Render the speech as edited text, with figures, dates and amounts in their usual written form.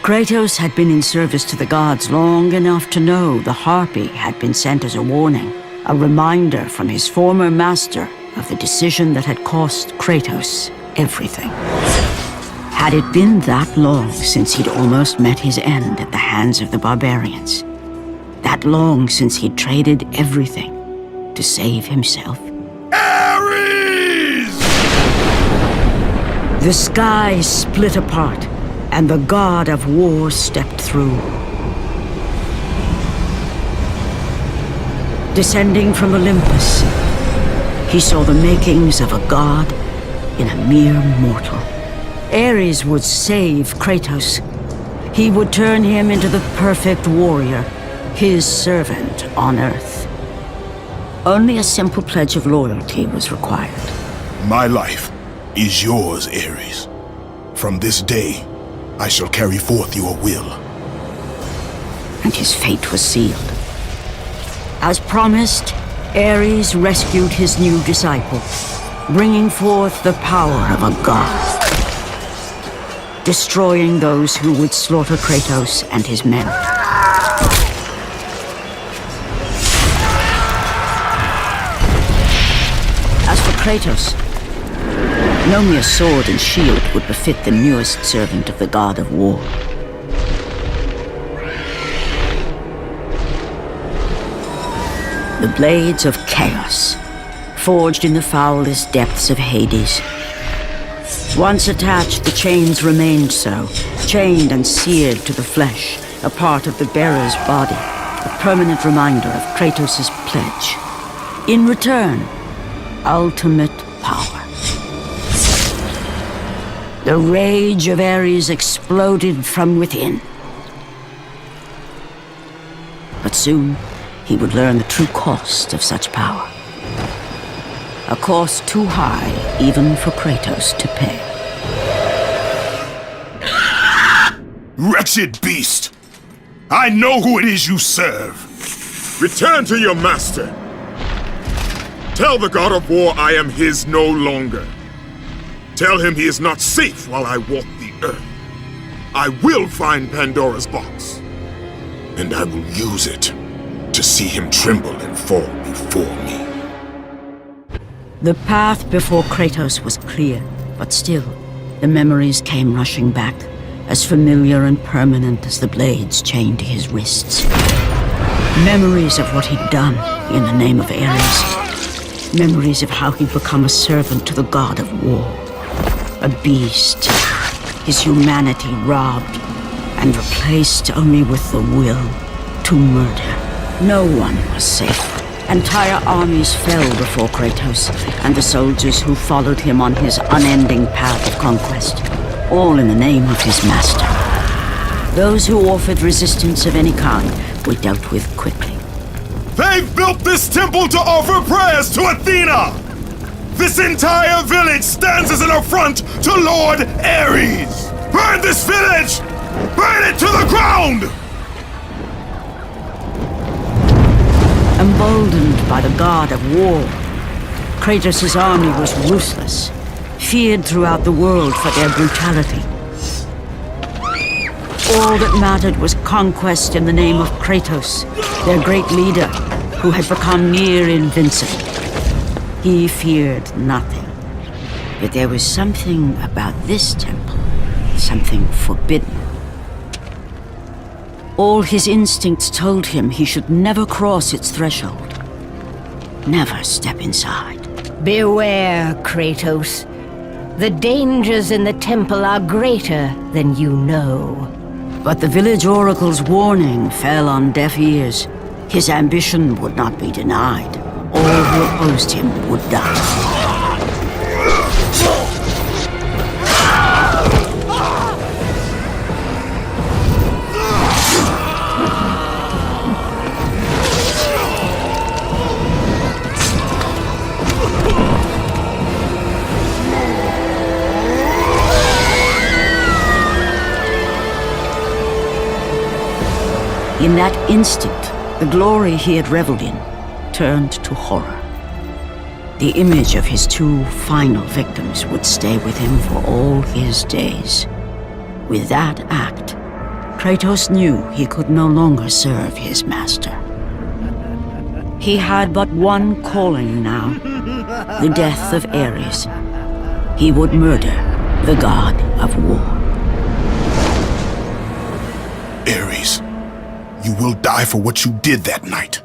Kratos had been in service to the gods long enough to know the Harpy had been sent as a warning, a reminder from his former master of the decision that had cost Kratos everything. Had it been that long since he'd almost met his end at the hands of the barbarians? That long since he'd traded everything to save himself? Ares! The sky split apart, and the god of war stepped through. Descending from Olympus, he saw the makings of a god in a mere mortal. Ares would save Kratos. He would turn him into the perfect warrior, his servant on Earth. Only a simple pledge of loyalty was required. My life is yours, Ares. From this day, I shall carry forth your will. And his fate was sealed. As promised, Ares rescued his new disciple, bringing forth the power of a god, destroying those who would slaughter Kratos and his men. As for Kratos, no mere sword and shield would befit the newest servant of the god of war. The blades of chaos, forged in the foulest depths of Hades. Once attached, the chains remained so, chained and seared to the flesh, a part of the bearer's body, a permanent reminder of Kratos' pledge. In return, ultimate power. The rage of Ares exploded from within. But soon, he would learn the true cost of such power. A cost too high even for Kratos to pay. Wretched beast! I know who it is you serve! Return to your master! Tell the god of war I am his no longer. Tell him he is not safe while I walk the earth. I will find Pandora's box. And I will use it to see him tremble and fall before me. The path before Kratos was clear, but still, the memories came rushing back, as familiar and permanent as the blades chained to his wrists. Memories of what he'd done in the name of Ares. Memories of how he'd become a servant to the god of war. A beast, his humanity robbed and replaced only with the will to murder. No one was safe. Entire armies fell before Kratos and the soldiers who followed him on his unending path of conquest, all in the name of his master. Those who offered resistance of any kind were dealt with quickly. They've built this temple to offer prayers to Athena! This entire village stands as an affront to Lord Ares! Burn this village! Burn it to the ground! Emboldened by the god of war, Kratos' army was ruthless, feared throughout the world for their brutality. All that mattered was conquest in the name of Kratos, their great leader, who had become near invincible. He feared nothing. But there was something about this temple, something forbidden. All his instincts told him he should never cross its threshold. Never step inside. Beware, Kratos. The dangers in the temple are greater than you know. But the village oracle's warning fell on deaf ears. His ambition would not be denied. All who opposed him would die. In that instant, the glory he had reveled in turned to horror. The image of his two final victims would stay with him for all his days. With that act, Kratos knew he could no longer serve his master. He had but one calling now, the death of Ares. He would murder the god of war. Ares, you will die for what you did that night.